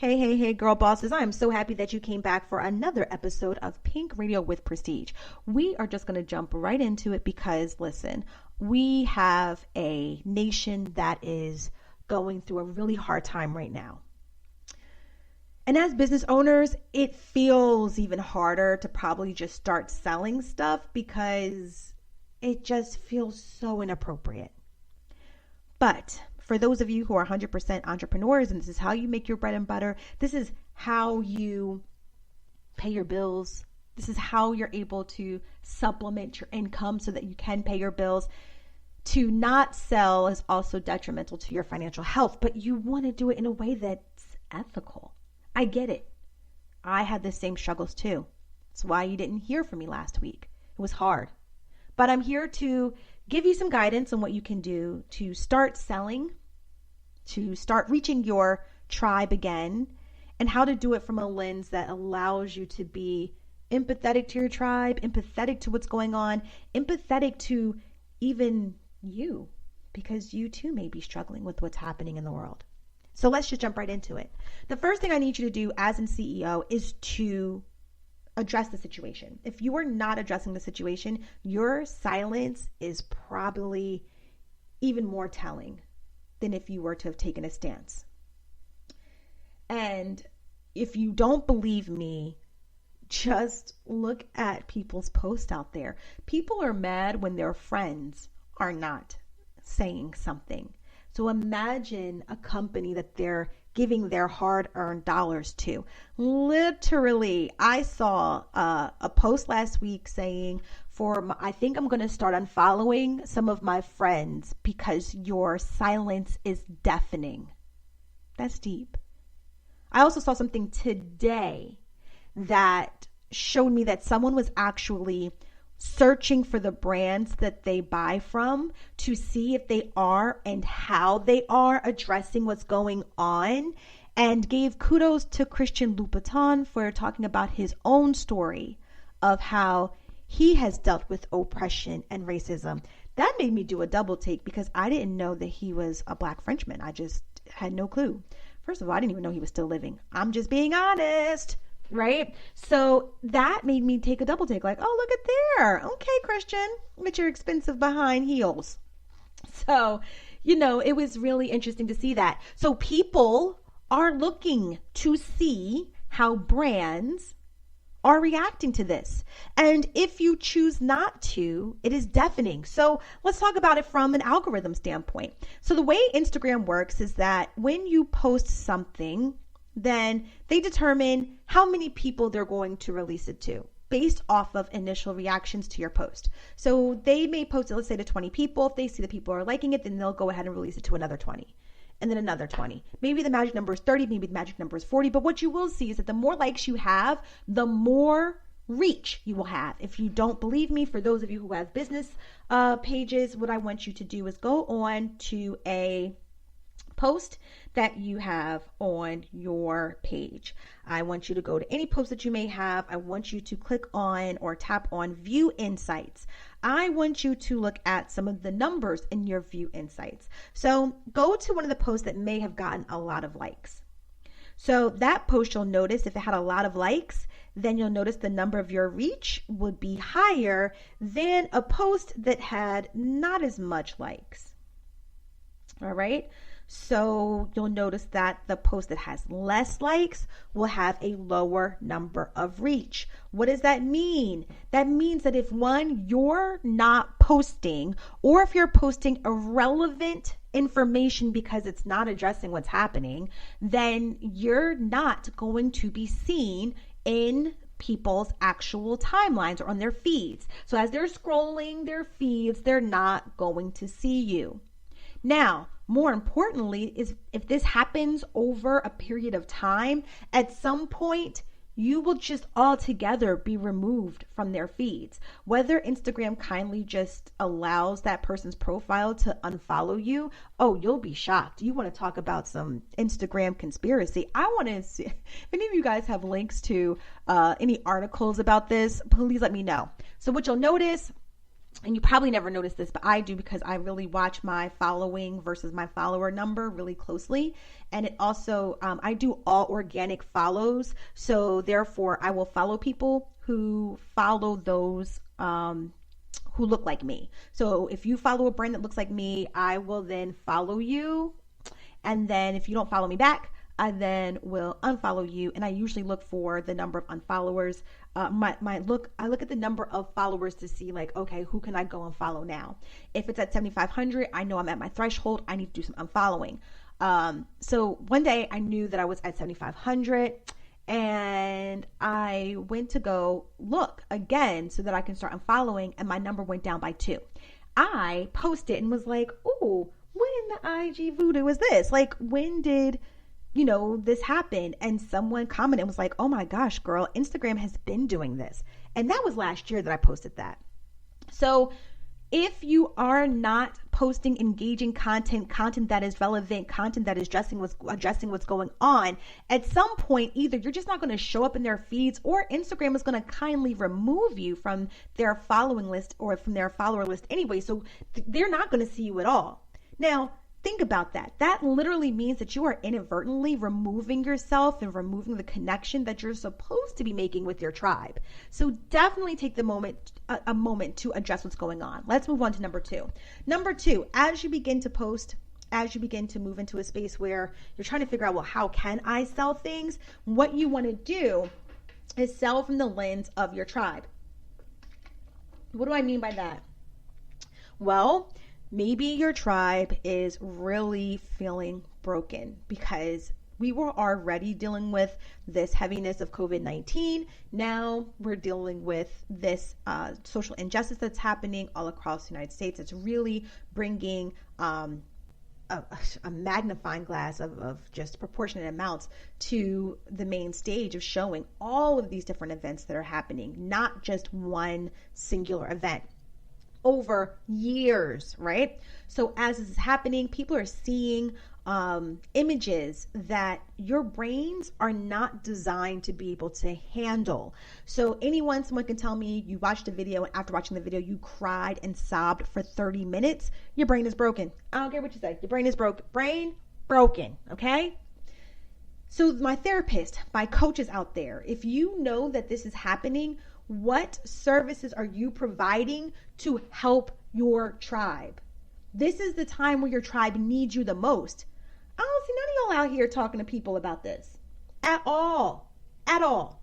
Hey, girl bosses. I am so happy that you came back for another episode of Pink Radio with Prestige. We are just going to jump right into it because, listen, we have a nation that is going through a really hard time right now. And as business owners, it feels even harder to probably just start selling stuff because it just feels so inappropriate. But for those of you who are 100% entrepreneurs, and this is how you make your bread and butter, this is how you pay your bills, this is how you're able to supplement your income so that you can pay your bills. To not sell is also detrimental to your financial health, but you want to do it in a way that's ethical. I get it. I had the same struggles too. That's why you didn't hear from me last week. It was hard. But I'm here to give you some guidance on what you can do to start selling, to start reaching your tribe again, and how to do it from a lens that allows you to be empathetic to your tribe, empathetic to what's going on, empathetic to even you, because you too may be struggling with what's happening in the world. So let's just jump right into it. The first thing I need you to do as a CEO is to address the situation. If you are not addressing the situation, your silence is probably even more telling than if you were to have taken a stance. And if you don't believe me, just look at people's posts out there. People are mad when their friends are not saying something. So imagine a company that they're giving their hard-earned dollars to. Literally, I saw a post last week saying, I think I'm going to start unfollowing some of my friends because your silence is deafening. That's deep. I also saw something today that showed me that someone was actually searching for the brands that they buy from to see if they are and how they are addressing what's going on, and gave kudos to Christian Louboutin for talking about his own story of how he has dealt with oppression and racism. That made me do a double take because I didn't know that he was a Black Frenchman. I just had no clue. First of all, I didn't even know he was still living. I'm just being honest. Right? So that made me take a double take, like, oh, look at there. Okay, Christian, with your expensive behind heels. So, it was really interesting to see that. So people are looking to see how brands are reacting to this. And if you choose not to, it is deafening. So let's talk about it from an algorithm standpoint. So the way Instagram works is that when you post something, then they determine how many people they're going to release it to based off of initial reactions to your post. So they may post it, let's say, to 20 people. If they see that people are liking it, then they'll go ahead and release it to another 20 and then another 20. Maybe the magic number is 30, maybe the magic number is 40. But what you will see is that the more likes you have, the more reach you will have. If you don't believe me, for those of you who have business pages, what I want you to do is go on to a post that you have on your page. I want you to go to any post that you may have. I want you to click on or tap on View Insights. I want you to look at some of the numbers in your View Insights. So go to one of the posts that may have gotten a lot of likes. So that post, you'll notice if it had a lot of likes, then you'll notice the number of your reach would be higher than a post that had not as much likes. All right. So you'll notice that the post that has less likes will have a lower number of reach. What does that mean? That means that if you're not posting, or if you're posting irrelevant information because it's not addressing what's happening, then you're not going to be seen in people's actual timelines or on their feeds. So as they're scrolling their feeds, they're not going to see you. Now, more importantly, is if this happens over a period of time, at some point, you will just altogether be removed from their feeds. Whether Instagram kindly just allows that person's profile to unfollow you, oh, you'll be shocked. You want to talk about some Instagram conspiracy? I want to see if any of you guys have links to any articles about this, please let me know. So what you'll notice and you probably never noticed this, but I do because I really watch my following versus my follower number really closely. And it also, I do all organic follows. So therefore, I will follow people who follow those who look like me. So if you follow a brand that looks like me, I will then follow you. And then if you don't follow me back, I then will unfollow you. And I usually look for the number of unfollowers. I look at the number of followers to see like, okay, who can I go and follow now? If it's at 7,500, I know I'm at my threshold. I need to do some unfollowing. So one day I knew that I was at 7,500 and I went to go look again so that I can start unfollowing, and my number went down by 2. I posted and was like, oh, when in the IG voodoo is this? Like, when did this happened? And someone commented and was like, oh my gosh, girl, Instagram has been doing this. And that was last year that I posted that. So if you are not posting engaging content that is relevant, content that is addressing what's going on, at some point, either you're just not going to show up in their feeds, or Instagram is going to kindly remove you from their following list or from their follower list anyway. So they're not going to see you at all. Now, think about that. That literally means that you are inadvertently removing yourself and removing the connection that you're supposed to be making with your tribe. So definitely take a moment to address what's going on. Let's move on to number 2. Number 2, as you begin to post, as you begin to move into a space where you're trying to figure out, well, how can I sell things? What you want to do is sell from the lens of your tribe. What do I mean by that? Well, maybe your tribe is really feeling broken because we were already dealing with this heaviness of COVID-19. Now we're dealing with this social injustice that's happening all across the United States. It's really bringing a magnifying glass of just proportionate amounts to the main stage of showing all of these different events that are happening, not just one singular event over years, right? So as this is happening, people are seeing images that your brains are not designed to be able to handle. So someone can tell me you watched a video and after watching the video, you cried and sobbed for 30 minutes. Your brain is broken. I don't care what you say. Your brain is broken. Brain broken. Okay. So my therapist, my coaches out there, if you know that this is happening, what services are you providing to help your tribe? This is the time where your tribe needs you the most. I don't see none of y'all out here talking to people about this at all. At all.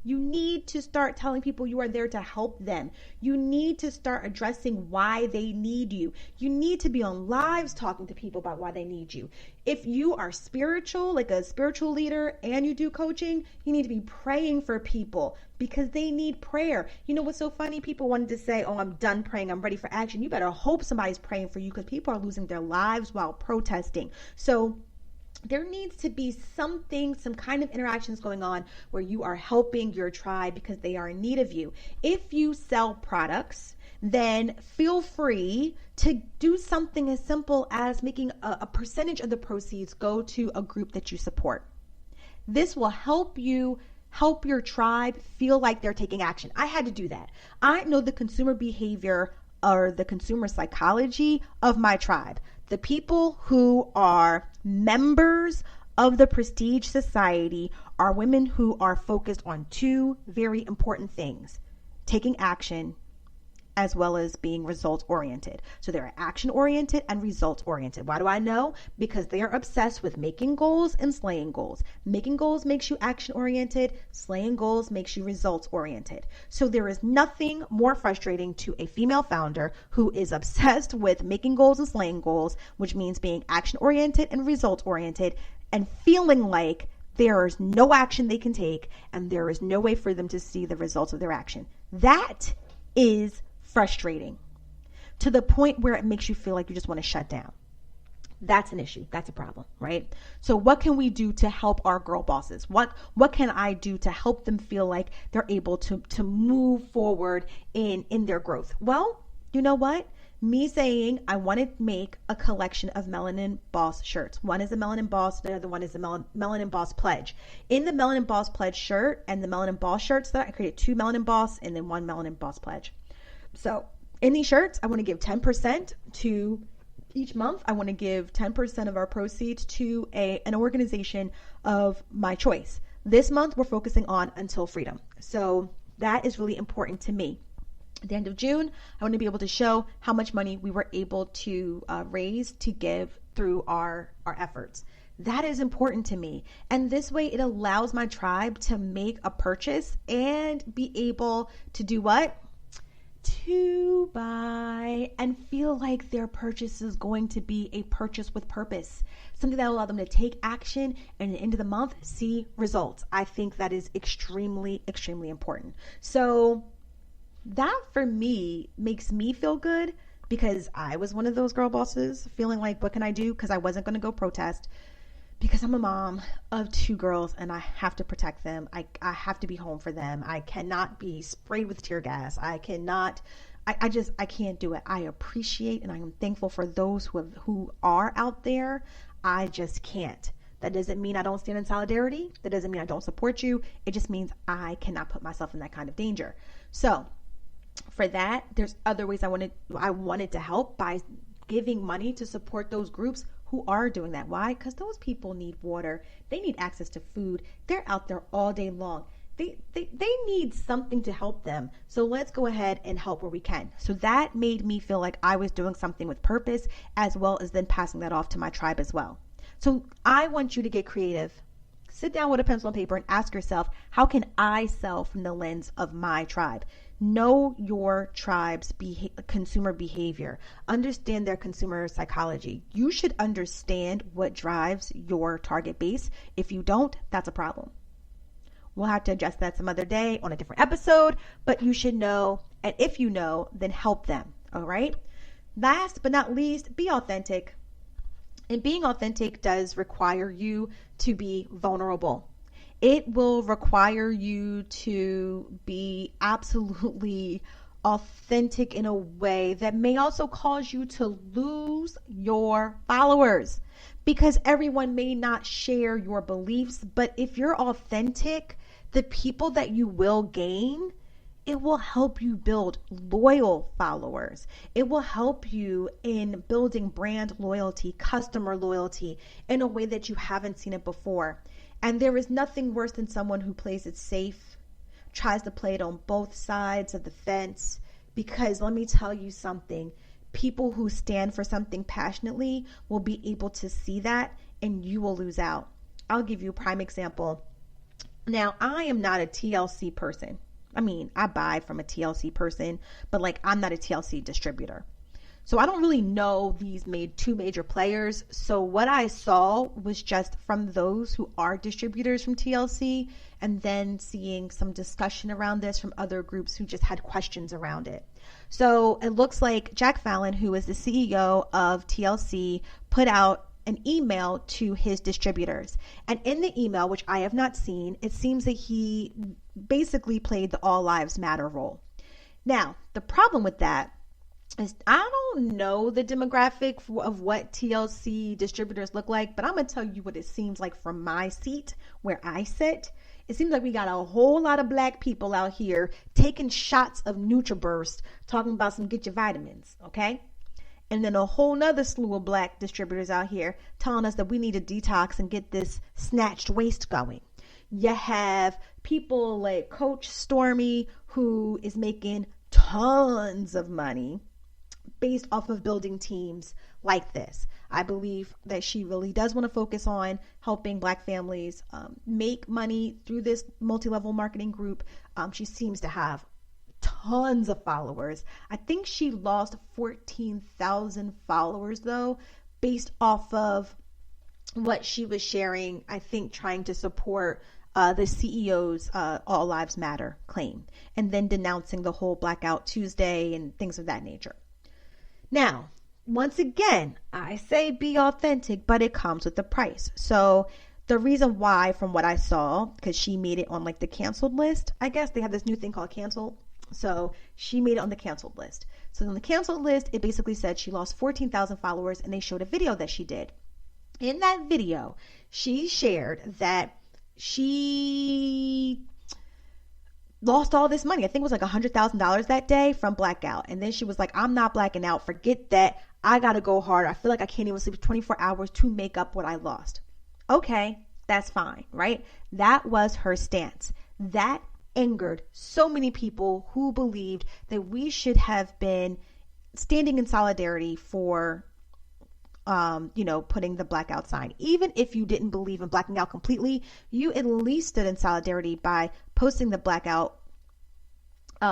You need to start telling people you are there to help them. You need to start addressing why they need you. You need to be on lives talking to people about why they need you. If you are spiritual, like a spiritual leader, and you do coaching, you need to be praying for people because they need prayer. You know what's so funny? People wanted to say, oh, I'm done praying. I'm ready for action. You better hope somebody's praying for you because people are losing their lives while protesting. So there needs to be some kind of interactions going on where you are helping your tribe because they are in need of you. If you sell products, then feel free to do something as simple as making a percentage of the proceeds go to a group that you support. This will help your tribe feel like they're taking action. I had to do that. I know the consumer behavior or the consumer psychology of my tribe. The people who are members of the Prestige Society are women who are focused on 2 very important things: taking action as well as being results oriented. So they're action oriented and results oriented. Why do I know? Because they are obsessed with making goals and slaying goals. Making goals makes you action oriented. Slaying goals makes you results oriented. So there is nothing more frustrating to a female founder who is obsessed with making goals and slaying goals, which means being action oriented and results oriented and feeling like there is no action they can take and there is no way for them to see the results of their action. That is frustrating to the point where it makes you feel like you just want to shut down. That's an issue. That's a problem, right? So what can we do to help our girl bosses? What can I do to help them feel like they're able to move forward in their growth? Well, you know what? Me saying I want to make a collection of Melanin Boss shirts. One is a Melanin Boss, the other one is a Melanin Boss Pledge. In the Melanin Boss Pledge shirt and the Melanin Boss shirts, that I created 2 Melanin Boss and then 1 Melanin Boss Pledge. So in these shirts, I want to give 10% to each month. I want to give 10% of our proceeds to an organization of my choice. This month, we're focusing on Until Freedom. So that is really important to me. At the end of June, I want to be able to show how much money we were able to raise to give through our efforts. That is important to me. And this way it allows my tribe to make a purchase and be able to do what? To buy and feel like their purchase is going to be a purchase with purpose, something that will allow them to take action and at the end of the month see results. I think that is extremely, extremely important. So that for me makes me feel good, because I was one of those girl bosses feeling like, what can I do? Because I wasn't going to go protest, because I'm a mom of 2 girls and I have to protect them. I have to be home for them. I cannot be sprayed with tear gas. I can't do it. I appreciate and I am thankful for those who are out there. I just can't. That doesn't mean I don't stand in solidarity. That doesn't mean I don't support you. It just means I cannot put myself in that kind of danger. So for that, there's other ways I wanted to help by giving money to support those groups who are doing that. Why? Because those people need water. They need access to food. They're out there all day long. They need something to help them. So let's go ahead and help where we can. So that made me feel like I was doing something with purpose, as well as then passing that off to my tribe as well. So I want you to get creative. Sit down with a pencil and paper and ask yourself, how can I sell from the lens of my tribe? Know your tribe's consumer behavior. Understand their consumer psychology. You should understand what drives your target base. If you don't, that's a problem. We'll have to address that some other day on a different episode, but you should know. And if you know, then help them. All right. Last but not least, be authentic. And being authentic does require you to be vulnerable. It will require you to be absolutely authentic in a way that may also cause you to lose your followers, because everyone may not share your beliefs. But if you're authentic, the people that you will gain, it will help you build loyal followers. It will help you in building brand loyalty, customer loyalty in a way that you haven't seen it before. And there is nothing worse than someone who plays it safe, tries to play it on both sides of the fence. Because let me tell you something, people who stand for something passionately will be able to see that, and you will lose out. I'll give you a prime example. Now, I am not a TLC person. I mean, I buy from a TLC person, but I'm not a TLC distributor. So I don't really know these two major players. So what I saw was just from those who are distributors from TLC, and then seeing some discussion around this from other groups who just had questions around it. So it looks like Jack Fallon, who is the CEO of TLC, put out an email to his distributors. And in the email, which I have not seen, it seems that he basically played the All Lives Matter role. Now, the problem with that is I don't know the demographic of what TLC distributors look like, but I'm going to tell you what it seems like from my seat where I sit. It seems like we got a whole lot of Black people out here taking shots of NutriBurst, talking about some get your vitamins, okay? And then a whole nother slew of Black distributors out here telling us that we need to detox and get this snatched waist going. You have people like Coach Stormy, who is making tons of money based off of building teams like this. I believe that she really does want to focus on helping Black families make money through this multi-level marketing group. She seems to have tons of followers. I think she lost 14,000 followers though, based off of what she was sharing, I think trying to support the CEO's All Lives Matter claim, and then denouncing the whole Blackout Tuesday and things of that nature. Now, once again, I say be authentic, but it comes with a price. So the reason why, from what I saw, because she made it on the canceled list, I guess they have this new thing called canceled. So she made it on the canceled list. So on the canceled list, it basically said she lost 14,000 followers, and they showed a video that she did. In that video, she shared that she lost all this money. I think it was like $100,000 that day from blackout. And then she was like, I'm not blacking out. Forget that. I got to go hard. I feel like I can't even sleep 24 hours to make up what I lost. Okay, that's fine, right? That was her stance. That angered so many people who believed that we should have been standing in solidarity for putting the blackout sign. Even if you didn't believe in blacking out completely, you at least stood in solidarity by posting the blackout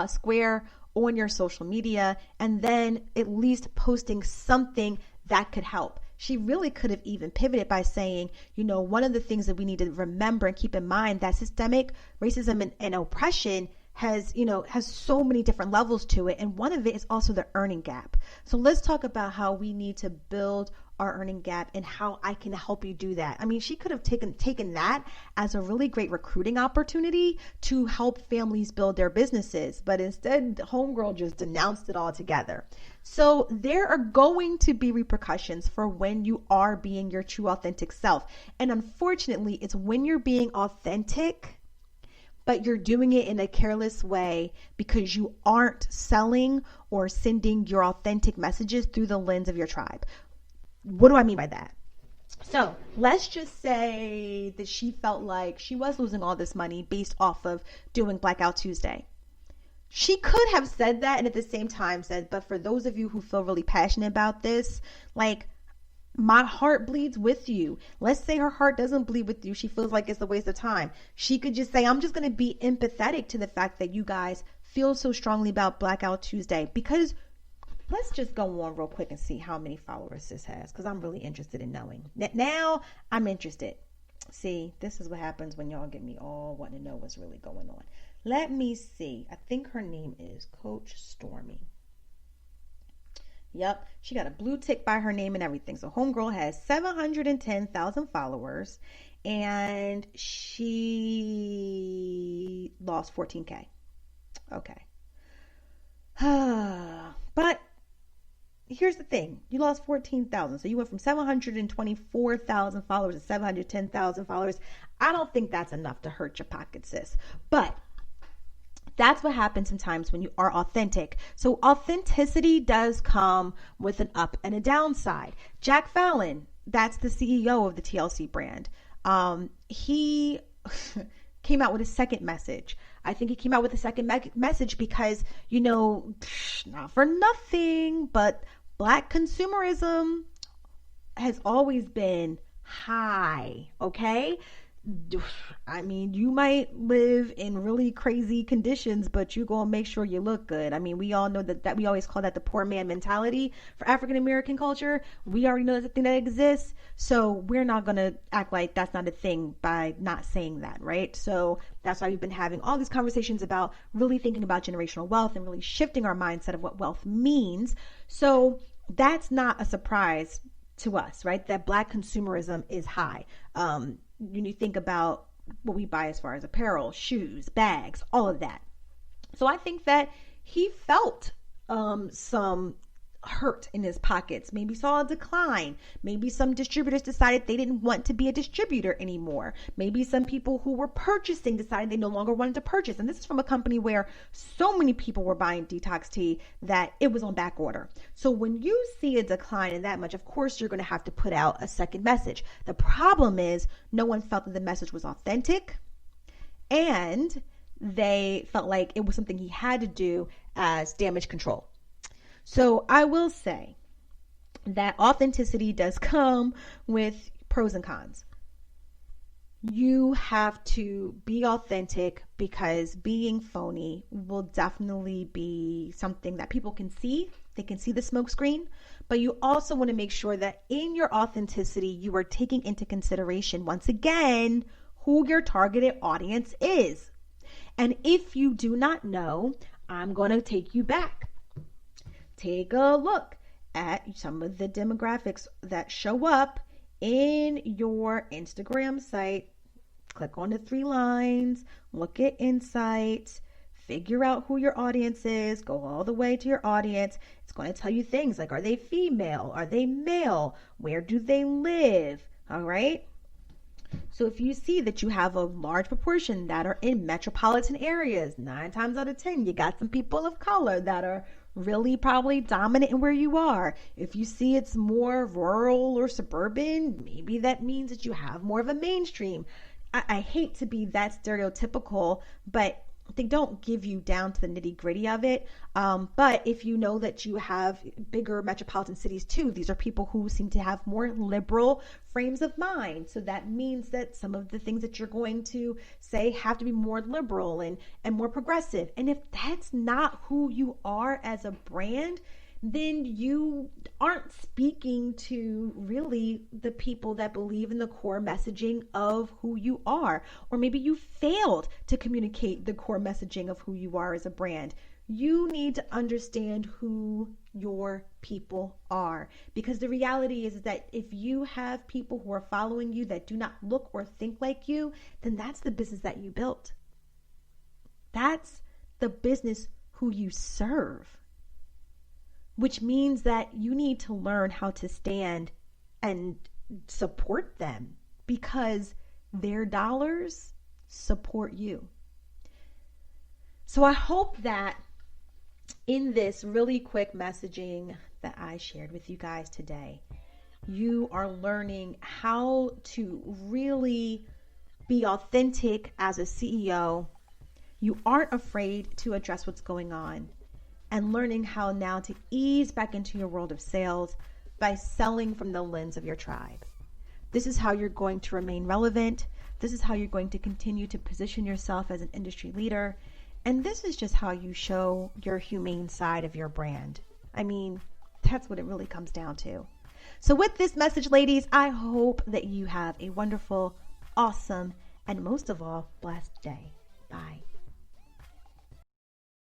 square on your social media, and then at least posting something that could help. She really could have even pivoted by saying, one of the things that we need to remember and keep in mind that systemic racism and oppression has so many different levels to it. And one of it is also the earning gap. So let's talk about how we need to build our earning gap and how I can help you do that. I mean, she could have taken that as a really great recruiting opportunity to help families build their businesses. But instead, homegirl just denounced it altogether. So there are going to be repercussions for when you are being your true authentic self. And unfortunately, it's when you're being authentic, but you're doing it in a careless way because you aren't selling or sending your authentic messages through the lens of your tribe. What do I mean by that? So let's just say that she felt like she was losing all this money based off of doing Blackout Tuesday. She could have said that and at the same time said, but for those of you who feel really passionate about this, like, my heart bleeds with you. Let's say her heart doesn't bleed with you. She feels like it's a waste of time. She could just say, I'm just going to be empathetic to the fact that you guys feel so strongly about Blackout Tuesday. Because let's just go on real quick and see how many followers this has, because I'm really interested in knowing. Now I'm interested. See, this is what happens when y'all get me all wanting to know what's really going on. Let me see. I think her name is Coach Stormy. Yep, she got a blue tick by her name and everything. So homegirl has 710,000 followers and she lost 14K. Okay. But here's the thing. You lost 14,000. So you went from 724,000 followers to 710,000 followers. I don't think that's enough to hurt your pocket, sis. But that's what happens sometimes when you are authentic. So authenticity does come with an up and a downside. Jack Fallon, that's the CEO of the TLC brand. He came out with a second message. I think he came out with a second message because, not for nothing, but Black consumerism has always been high, okay? I mean, you might live in really crazy conditions, but you're going to make sure you look good. I mean, we all know that we always call that the poor man mentality for African American culture. We already know that's a thing that exists. So we're not going to act like that's not a thing by not saying that, right? So that's why we've been having all these conversations about really thinking about generational wealth and really shifting our mindset of what wealth means. So that's not a surprise to us, right? That Black consumerism is high. When you think about what we buy as far as apparel, shoes, bags, all of that. So I think that he felt some hurt in his pockets, maybe saw a decline. Maybe some distributors decided they didn't want to be a distributor anymore. Maybe some people who were purchasing decided they no longer wanted to purchase. And this is from a company where so many people were buying detox tea that it was on back order. So when you see a decline in that much, of course, you're going to have to put out a second message. The problem is no one felt that the message was authentic, and they felt like it was something he had to do as damage control. So I will say that authenticity does come with pros and cons. You have to be authentic because being phony will definitely be something that people can see. They can see the smoke screen, but you also want to make sure that in your authenticity, you are taking into consideration, once again, who your targeted audience is. And if you do not know, I'm going to take you back. Take a look at some of the demographics that show up in your Instagram site. Click on the 3 lines, look at insights, figure out who your audience is, go all the way to your audience. It's going to tell you things like, are they female? Are they male? Where do they live? All right. So if you see that you have a large proportion that are in metropolitan areas, 9 times out of 10, you got some people of color that are really probably dominant in where you are. If you see it's more rural or suburban, maybe that means that you have more of a mainstream. I hate to be that stereotypical, but they don't give you down to the nitty gritty of it. But if you know that you have bigger metropolitan cities too, these are people who seem to have more liberal frames of mind. So that means that some of the things that you're going to say have to be more liberal and more progressive. And if that's not who you are as a brand, then you aren't speaking to really the people that believe in the core messaging of who you are. Or maybe you failed to communicate the core messaging of who you are as a brand. You need to understand who your people are, because the reality is that if you have people who are following you that do not look or think like you, then that's the business that you built. That's the business who you serve. Which means that you need to learn how to stand and support them, because their dollars support you. So I hope that in this really quick messaging that I shared with you guys today, you are learning how to really be authentic as a CEO. You aren't afraid to address what's going on, and learning how now to ease back into your world of sales by selling from the lens of your tribe. This is how you're going to remain relevant. This is how you're going to continue to position yourself as an industry leader. And this is just how you show your humane side of your brand. I mean, that's what it really comes down to. So with this message, ladies, I hope that you have a wonderful, awesome, and most of all, blessed day. Bye.